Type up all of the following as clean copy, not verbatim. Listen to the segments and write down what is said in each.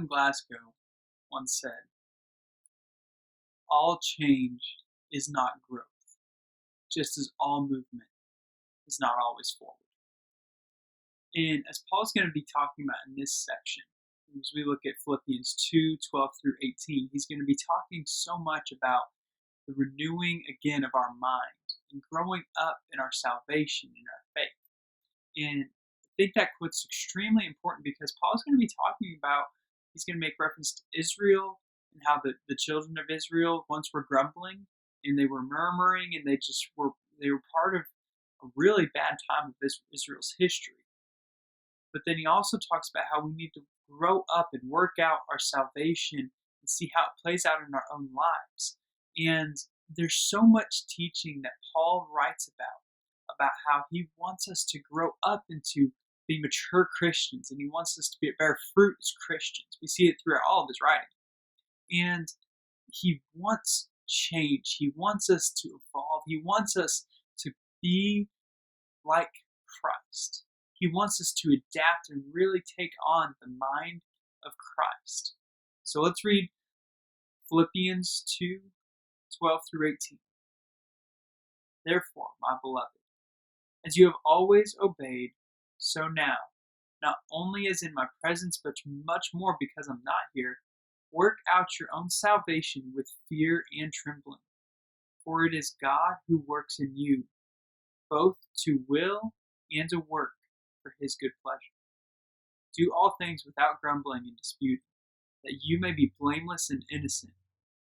in Glasgow once said, all change is not growth, just as all movement is not always forward. And as Paul's going to be talking about in this section, as we look at Philippians 2:12 through 18, he's going to be talking so much about the renewing again of our mind and growing up in our salvation, in our faith. And I think that quote's extremely important because Paul's going to be talking about, he's going to make reference to Israel and how the children of Israel once were grumbling and they were murmuring and they were part of a really bad time of Israel's history. But then he also talks about how we need to grow up and work out our salvation and see how it plays out in our own lives. And there's so much teaching that Paul writes about how he wants us to grow up into be mature Christians, and he wants us to bear fruit as Christians. We see it throughout all of his writing. And he wants change. He wants us to evolve. He wants us to be like Christ. He wants us to adapt and really take on the mind of Christ. So let's read Philippians 2:12 through 18. Therefore, my beloved, as you have always obeyed, so now, not only as in my presence, but much more because I'm not here, work out your own salvation with fear and trembling. For it is God who works in you, both to will and to work for his good pleasure. Do all things without grumbling and disputing, that you may be blameless and innocent,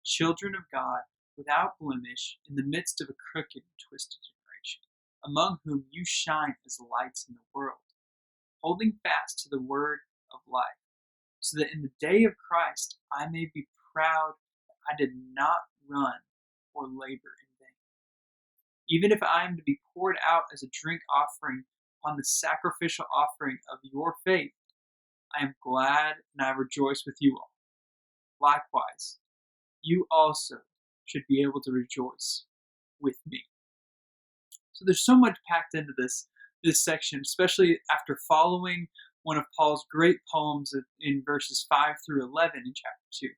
children of God, without blemish, in the midst of a crooked and twisted generation, among whom you shine as lights in the world, holding fast to the word of life, so that in the day of Christ I may be proud that I did not run or labor in vain. Even if I am to be poured out as a drink offering upon the sacrificial offering of your faith, I am glad and I rejoice with you all. Likewise, you also should be able to rejoice with me. So there's so much packed into this section, especially after following one of Paul's great poems in verses 5 through 11 in chapter 2,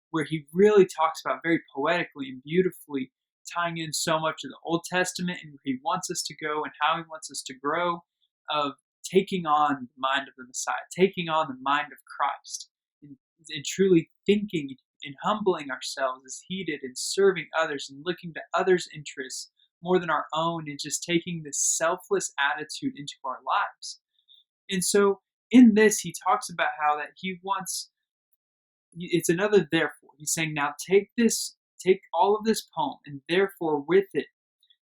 where he really talks about very poetically and beautifully tying in so much of the Old Testament and where he wants us to go and how he wants us to grow, of taking on the mind of the Messiah, taking on the mind of Christ, and truly thinking and humbling ourselves as he did, and serving others and looking to others' interests more than our own, and just taking this selfless attitude into our lives. And so in this, he talks about how that he wants, it's another therefore. He's saying, now take all of this poem, and therefore with it,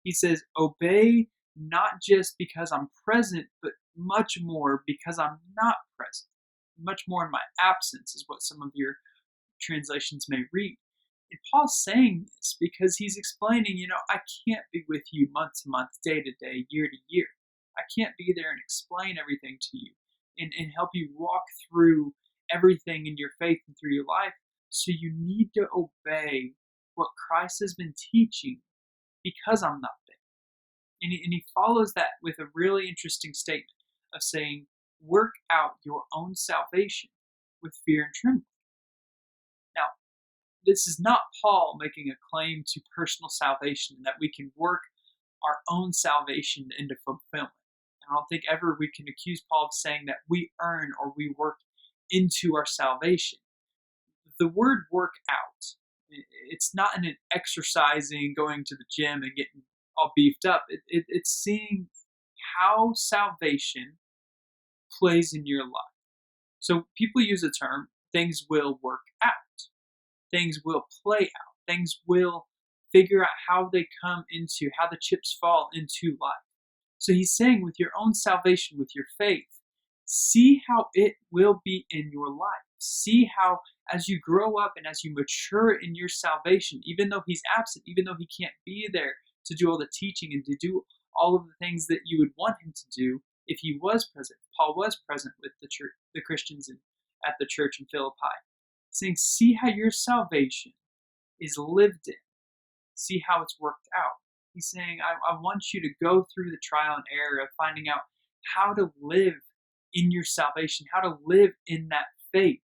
he says, obey not just because I'm present, but much more because I'm not present. Much more in my absence is what some of your translations may read. And Paul's saying this because he's explaining, I can't be with you month to month, day to day, year to year. I can't be there and explain everything to you and help you walk through everything in your faith and through your life. So you need to obey what Christ has been teaching because I'm not there. And he follows that with a really interesting statement of saying, work out your own salvation with fear and trembling. Now, this is not Paul making a claim to personal salvation, that we can work our own salvation into fulfillment. I don't think ever we can accuse Paul of saying that we earn or we work into our salvation. The word work out, it's not in an exercising, going to the gym and getting all beefed up. It's seeing how salvation plays in your life. So people use the term, things will work out. Things will play out. Things will figure out how they come into, how the chips fall into life. So he's saying with your own salvation, with your faith, see how it will be in your life. See how as you grow up and as you mature in your salvation, even though he's absent, even though he can't be there to do all the teaching and to do all of the things that you would want him to do if he was present. Paul was present with the church, the Christians at the church in Philippi. Saying, see how your salvation is lived in. See how it's worked out. He's saying, I want you to go through the trial and error of finding out how to live in your salvation, how to live in that faith,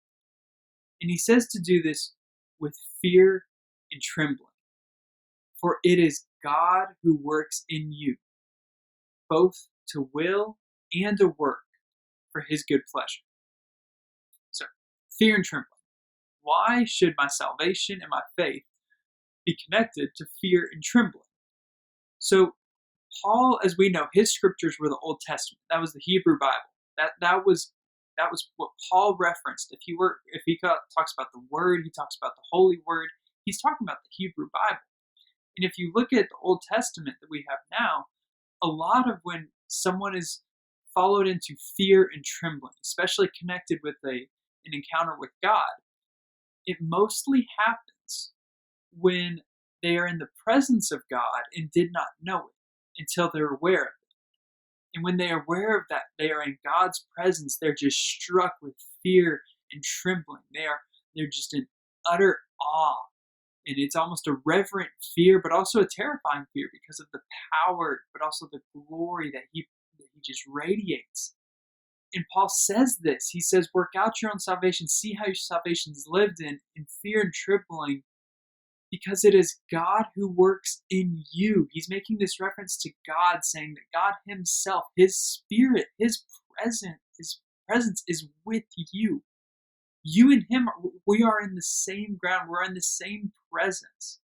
And he says to do this with fear and trembling. For it is God who works in you, both to will and to work for his good pleasure. So, fear and trembling. Why should my salvation and my faith be connected to fear and trembling? So, Paul, as we know, his scriptures were the Old Testament. That was the Hebrew Bible. That was what Paul referenced. If he talks about the Word, he talks about the Holy Word. He's talking about the Hebrew Bible. And if you look at the Old Testament that we have now, a lot of when someone is followed into fear and trembling, especially connected with an encounter with God, it mostly happens when they are in the presence of God and did not know it until they're aware of it. And when they are aware of that, they are in God's presence, they're just struck with fear and trembling. They're just in utter awe. And it's almost a reverent fear, but also a terrifying fear because of the power, but also the glory that he just radiates. And Paul says this. He says, work out your own salvation. See how your salvation is lived in fear and trembling, because it is God who works in you. He's making this reference to God, saying that God himself, his spirit, his presence is with you. You and him, we are in the same ground. We're in the same presence.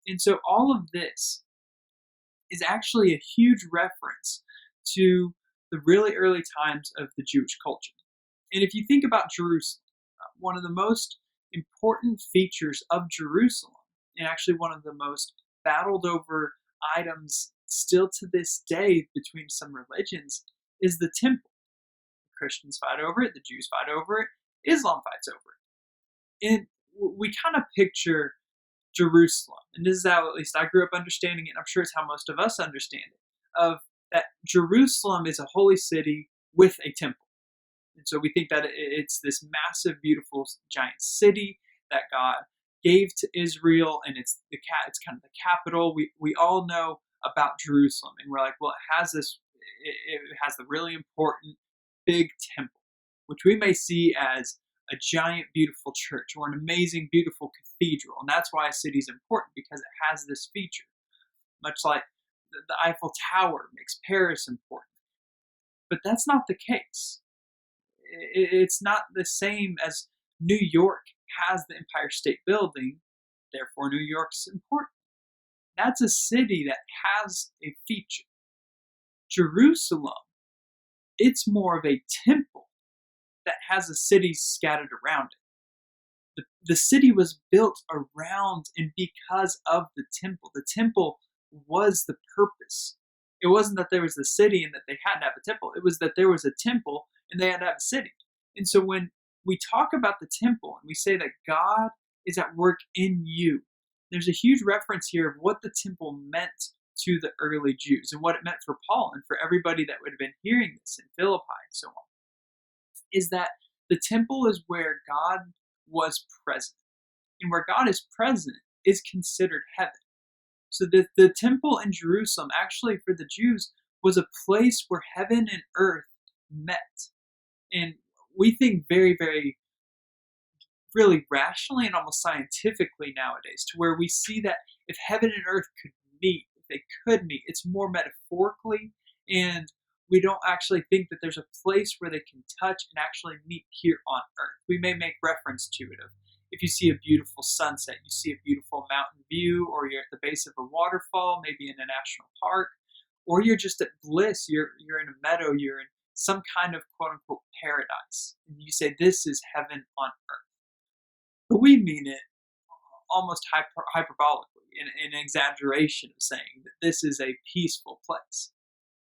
And so all of this is actually a huge reference to the really early times of the Jewish culture. And if you think about Jerusalem, one of the most important features of Jerusalem, and actually one of the most battled over items still to this day between some religions, is the temple. The Christians fight over it, the Jews fight over it, Islam fights over it. And we kind of picture Jerusalem, and this is how at least I grew up understanding it, and I'm sure it's how most of us understand it, of that Jerusalem is a holy city with a temple. And so we think that it's this massive, beautiful, giant city that God gave to Israel, and it's kind of the capital. We all know about Jerusalem, and we're like, well, it has the really important big temple, which we may see as a giant, beautiful church or an amazing, beautiful cathedral. And that's why a city is important, because it has this feature. Much like the Eiffel Tower makes Paris important. But that's not the case. It's not the same as New York has the Empire State Building, therefore New York's important. That's a city that has a feature. Jerusalem, it's more of a temple that has a city scattered around it. The city was built around and because of the temple. The temple was the purpose. It wasn't that there was a city and that they had to have a temple. It was that there was a temple and they had to have a city. And so when we talk about the temple and we say that God is at work in you, there's a huge reference here of what the temple meant to the early Jews and what it meant for Paul and for everybody that would have been hearing this in Philippi and so on, is that the temple is where God was present. And where God is present is considered heaven. So the temple in Jerusalem, actually for the Jews, was a place where heaven and earth met. And we think very, very, really rationally and almost scientifically nowadays, to where we see that if heaven and earth could meet, if they could meet, it's more metaphorically, and we don't actually think that there's a place where they can touch and actually meet here on earth. We may make reference to it. If you see a beautiful sunset, you see a beautiful mountain view, or you're at the base of a waterfall, maybe in a national park, or you're just at bliss, you're in a meadow, you're in some kind of quote-unquote paradise, and you say, this is heaven on earth. But we mean it almost hyperbolically, in an exaggeration of saying that this is a peaceful place.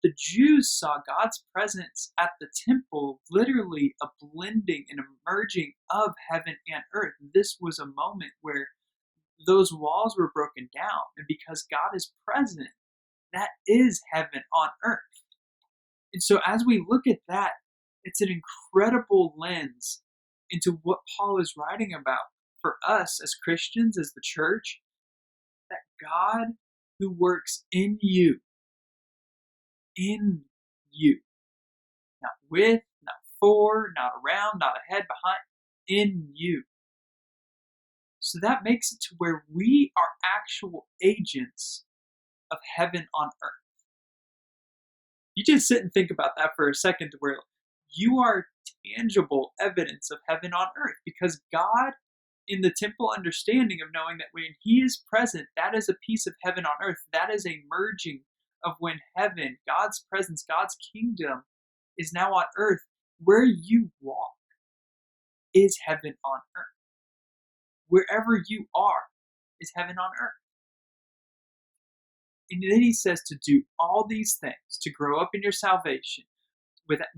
The Jews saw God's presence at the temple, literally a blending and a merging of heaven and earth. This was a moment where those walls were broken down. And because God is present, that is heaven on earth. And so as we look at that, it's an incredible lens into what Paul is writing about for us as Christians, as the church, that God who works in you, not with, not for, not around, not ahead, behind, in you. So that makes it to where we are actual agents of heaven on earth. You just sit and think about that for a second, to where you are tangible evidence of heaven on earth, because God, in the temple understanding of knowing that when He is present, that is a piece of heaven on earth. That is a merging of when heaven, God's presence, God's kingdom is now on earth. Where you walk is heaven on earth. Wherever you are is heaven on earth. And then He says to do all these things, to grow up in your salvation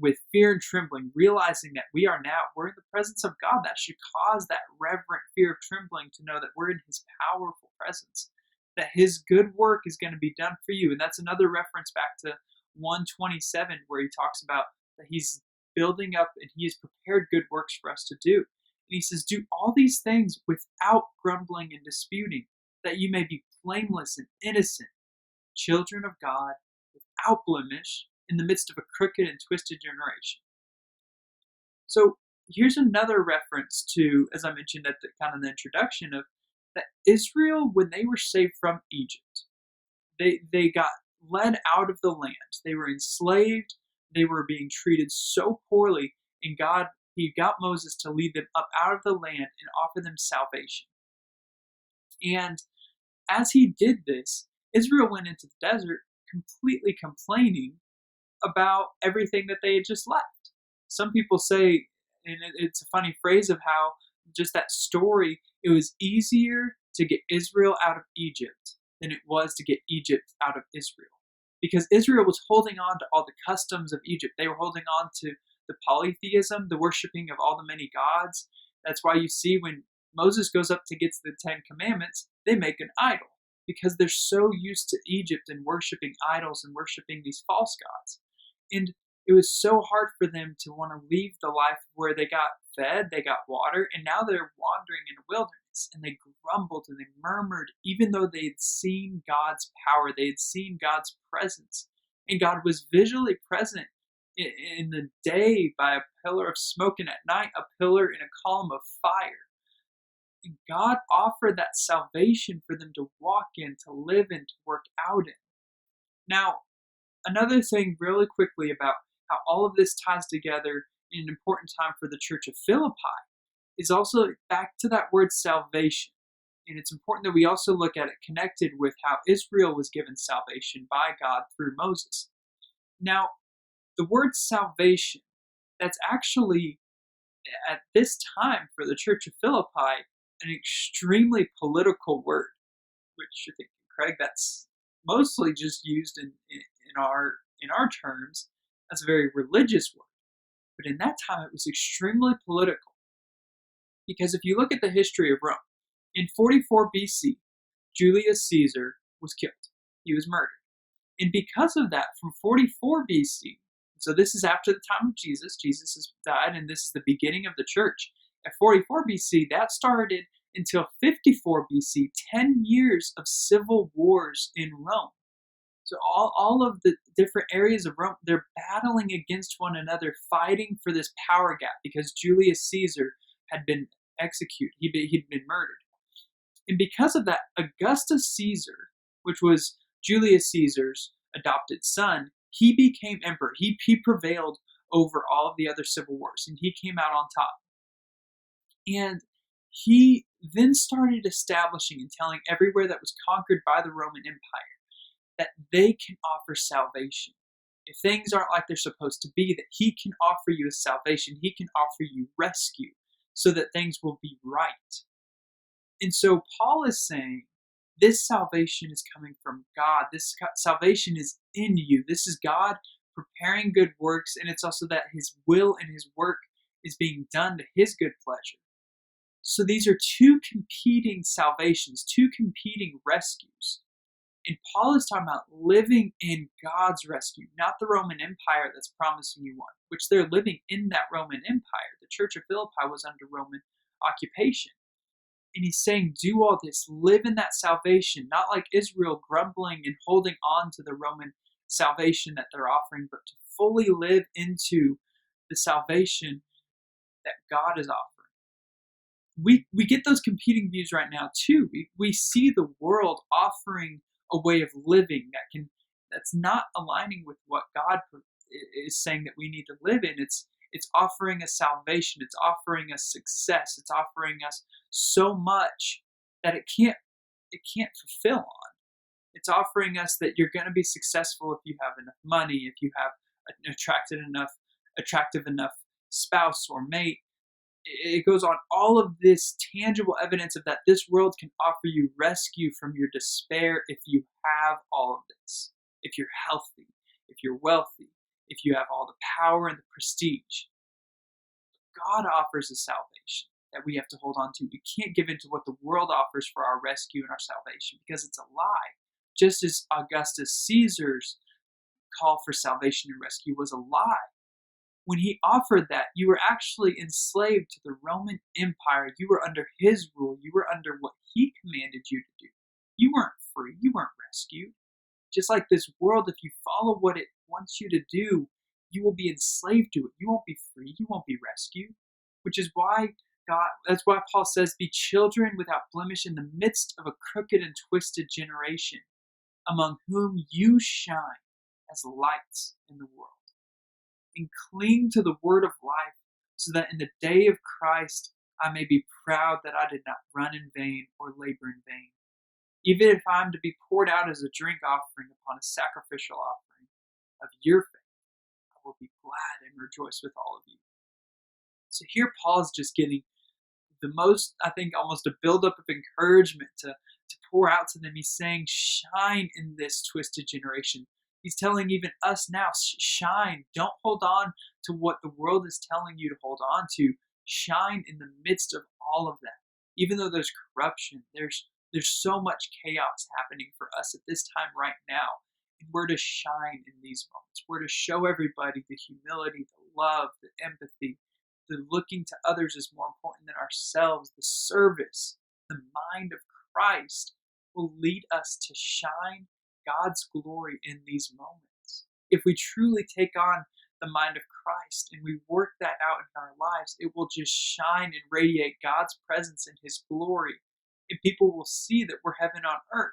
with fear and trembling, realizing that we're in the presence of God. That should cause that reverent fear of trembling, to know that we're in His powerful presence, that His good work is going to be done for you. And that's another reference back to 127, where He talks about that He's building up and He has prepared good works for us to do. And He says, do all these things without grumbling and disputing, that you may be blameless and innocent, children of God, without blemish, in the midst of a crooked and twisted generation. So here's another reference to, as I mentioned at the kind of the introduction, of that Israel, when they were saved from Egypt, they got led out of the land. They were enslaved. They were being treated so poorly, and He got Moses to lead them up out of the land and offer them salvation. And as He did this, Israel went into the desert completely complaining about everything that they had just left. Some people say, and it's a funny phrase of how just that story, it was easier to get Israel out of Egypt than it was to get Egypt out of Israel. Because Israel was holding on to all the customs of Egypt. They were holding on to the polytheism, the worshiping of all the many gods. That's why you see when Moses goes up to get the 10 Commandments, they make an idol, because they're so used to Egypt and worshiping idols and worshiping these false gods. And it was so hard for them to want to leave the life where they got fed, they got water, and now they're wandering in a wilderness. And they grumbled and they murmured, even though they had seen God's power, they had seen God's presence. And God was visually present in the day by a pillar of smoke, and at night a pillar and a column of fire. And God offered that salvation for them to walk in, to live in, to work out in. Now, another thing really quickly about how all of this ties together in an important time for the church of Philippi is also back to that word salvation. And it's important that we also look at it connected with how Israel was given salvation by God through Moses. Now, the word salvation, that's actually, at this time for the church of Philippi, an extremely political word, which you're thinking, Craig, that's mostly just used in our terms as a very religious word. But in that time, it was extremely political. Because if you look at the history of Rome, in 44 BC, Julius Caesar was killed. He was murdered. And because of that, from 44 BC, so this is after the time of Jesus, Jesus has died, and this is the beginning of the church. At 44 BC, that started until 54 BC, 10 years of civil wars in Rome. So all of the different areas of Rome, they're battling against one another, fighting for this power gap, because Julius Caesar had been executed. He'd been murdered. And because of that, Augustus Caesar, which was Julius Caesar's adopted son, he became emperor. He prevailed over all of the other civil wars, and he came out on top. And he then started establishing and telling everywhere that was conquered by the Roman Empire that they can offer salvation. If things aren't like they're supposed to be, that he can offer you a salvation. He can offer you rescue so that things will be right. And so Paul is saying, this salvation is coming from God. This salvation is in you. This is God preparing good works, and it's also that His will and His work is being done to His good pleasure. So these are two competing salvations, two competing rescues. And Paul is talking about living in God's rescue, not the Roman Empire that's promising you one, which they're living in that Roman Empire. The church of Philippi was under Roman occupation. And he's saying, do all this, live in that salvation, not like Israel grumbling and holding on to the Roman salvation that they're offering, but to fully live into the salvation that God is offering. we get those competing views right now too. We see the world offering a way of living that's not aligning with what God is saying that we need to live in. It's offering us salvation. It's offering us success. It's offering us so much that it can't fulfill on. It's offering us that you're going to be successful if you have enough money, if you have an attractive enough spouse or mate. It goes on all of this tangible evidence of that this world can offer you rescue from your despair if you have all of this. If you're healthy, if you're wealthy, if you have all the power and the prestige. God offers us salvation that we have to hold on to. We can't give in to what the world offers for our rescue and our salvation because it's a lie. Just as Augustus Caesar's call for salvation and rescue was a lie. When he offered that, you were actually enslaved to the Roman Empire. You were under his rule. You were under what he commanded you to do. You weren't free. You weren't rescued. Just like this world, if you follow what it wants you to do, you will be enslaved to it. You won't be free. You won't be rescued. Which is why that's why Paul says, be children without blemish in the midst of a crooked and twisted generation, among whom you shine as lights in the world. And cling to the word of life, so that in the day of Christ I may be proud that I did not run in vain or labor in vain. Even if I am to be poured out as a drink offering upon a sacrificial offering of your faith, I will be glad and rejoice with all of you. So here Paul is just getting the most, I think, almost a buildup of encouragement to pour out to them. He's saying, shine in this twisted generation. He's telling even us now, shine. Don't hold on to what the world is telling you to hold on to. Shine in the midst of all of that. Even though there's corruption, there's so much chaos happening for us at this time right now. And we're to shine in these moments. We're to show everybody the humility, the love, the empathy, the looking to others is more important than ourselves. The service, the mind of Christ will lead us to shine God's glory in these moments. If we truly take on the mind of Christ and we work that out in our lives, it will just shine and radiate God's presence and his glory. And people will see that we're heaven on earth.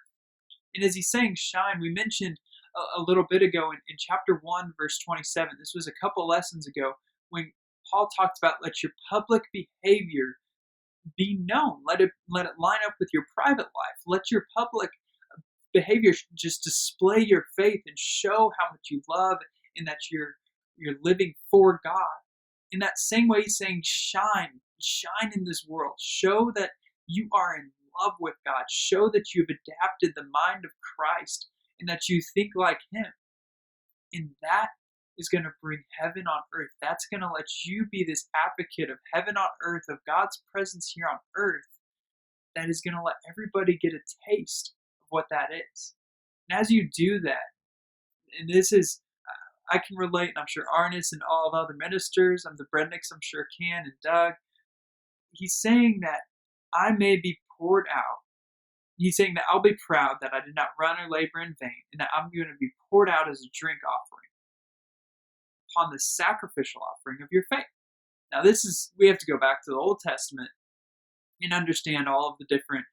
And as he's saying shine, we mentioned a little bit ago in chapter 1, verse 27. This was a couple lessons ago when Paul talked about let your public behavior be known. Let it line up with your private life. Let your public behavior just display your faith and show how much you love and that you're living for God. In that same way, he's saying shine in this world. Show that you are in love with God. Show that you've adapted the mind of Christ and that you think like him. And that is going to bring heaven on earth. That's going to let you be this advocate of heaven on earth, of God's presence here on earth. That is going to let everybody get a taste of what that is. And as you do that, and this is, I can relate, and I'm sure Arnis and all the other ministers, the Brednicks I'm sure can, and Doug, he's saying that I may be poured out. He's saying that I'll be proud that I did not run or labor in vain, and that I'm going to be poured out as a drink offering upon the sacrificial offering of your faith. Now we have to go back to the Old Testament and understand all of the different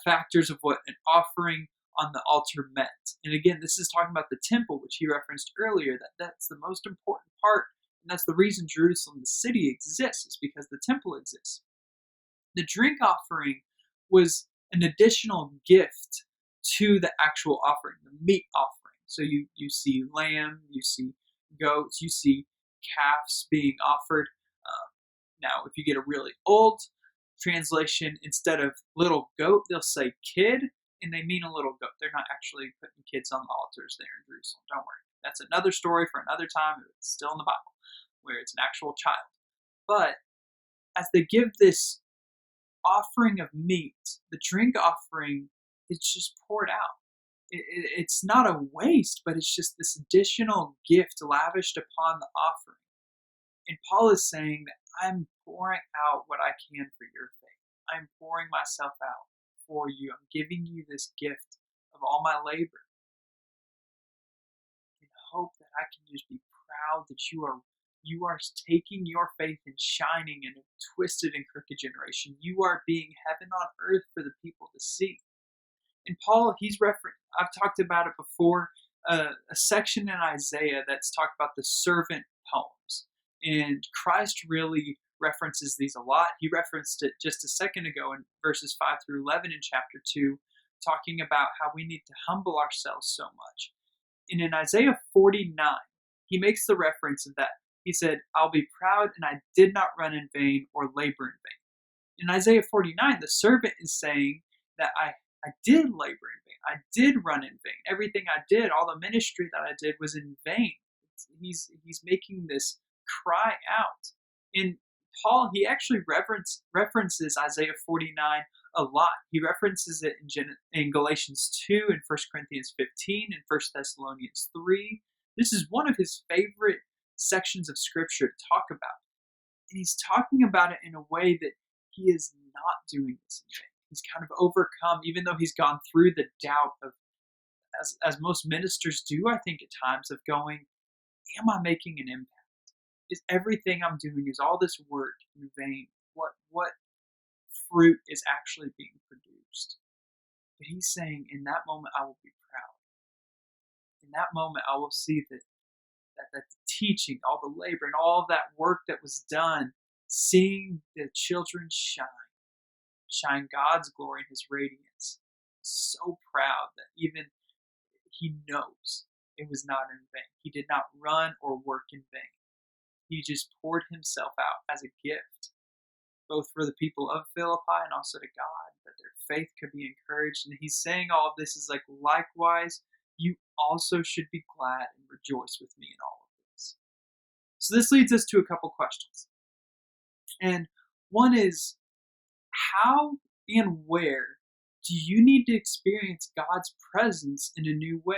factors of what an offering on the altar meant. And again, this is talking about the temple, which he referenced earlier, that's the most important part, and that's the reason Jerusalem, the city, exists, is because the temple exists. The drink offering was an additional gift to the actual offering, the meat offering. So you see lamb, you see goats, you see calves being offered. Now, if you get a really old translation, instead of little goat, they'll say kid, and they mean a little goat. They're not actually putting kids on the altars there in Jerusalem. Don't worry. That's another story for another time. It's still in the Bible, where it's an actual child. But as they give this offering of meat, the drink offering is just poured out. It's not a waste, but it's just this additional gift lavished upon the offering. And Paul is saying that I'm pouring out what I can for your faith. I'm pouring myself out for you. I'm giving you this gift of all my labor in hope that I can just be proud that you are You are taking your faith and shining in a twisted and crooked generation. You are being heaven on earth for the people to see. And Paul, I've talked about it before, a section in Isaiah that's talked about the servant poems. And Christ really references these a lot. He referenced it just a second ago in verses 5 through 11 in chapter 2, talking about how we need to humble ourselves so much. And in Isaiah 49, he makes the reference of that. He said, I'll be proud and I did not run in vain or labor in vain. In Isaiah 49, the servant is saying that I did labor in vain. I did run in vain. Everything I did, all the ministry that I did was in vain. He's making this cry out. And Paul, he actually references Isaiah 49 a lot. He references it in Galatians 2, in 1 Corinthians 15, and 1 Thessalonians 3. This is one of his favorite sections of Scripture to talk about. And he's talking about it in a way that he is not doing this in vain. He's kind of overcome, even though he's gone through the doubt of, as most ministers do, I think at times, of going, am I making an impact? Is everything I'm doing, is all this work in vain? What fruit is actually being produced? But he's saying, in that moment, I will be proud. In that moment, I will see that the teaching, all the labor, and all of that work that was done, seeing the children shine God's glory and his radiance. So proud that even he knows it was not in vain. He did not run or work in vain. He just poured himself out as a gift, both for the people of Philippi and also to God, that their faith could be encouraged. And he's saying all of this is like, likewise, you also should be glad and rejoice with me in all of this. So this leads us to a couple questions. And one is, how and where do you need to experience God's presence in a new way?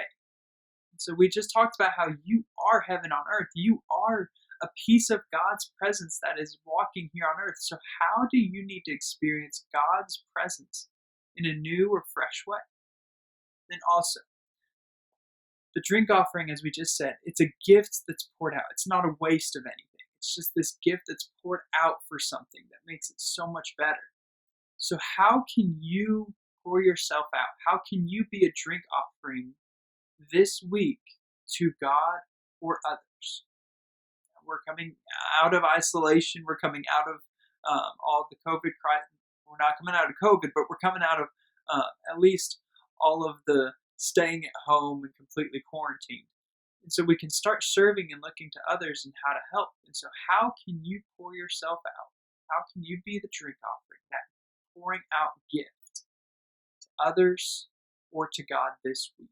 So we just talked about how you are heaven on earth. You are a piece of God's presence that is walking here on earth. So how do you need to experience God's presence in a new or fresh way? Then also, the drink offering, as we just said, it's a gift that's poured out. It's not a waste of anything. It's just this gift that's poured out for something that makes it so much better. So how can you pour yourself out? How can you be a drink offering this week to God or others? We're coming out of isolation. We're coming out of all the COVID crisis. We're not coming out of COVID, but we're coming out of at least all of the staying at home and completely quarantined. And so we can start serving and looking to others and how to help. And so how can you pour yourself out? How can you be the drink offering, that pouring out gift to others or to God this week?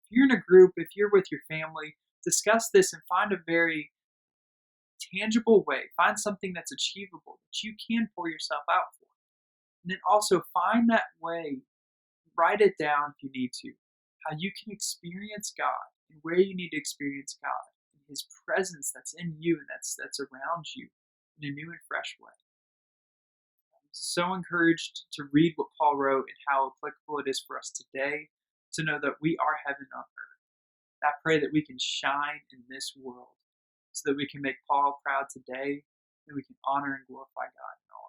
If you're in a group, if you're with your family, discuss this and find a very tangible way. Find something that's achievable that you can pour yourself out for. And then also find that way, write it down if you need to, how you can experience God and where you need to experience God and his presence that's in you and that's around you in a new and fresh way. I'm so encouraged to read what Paul wrote and how applicable it is for us today to know that we are heaven on earth. I pray that we can shine in this world so that we can make Paul proud today and we can honor and glorify God in all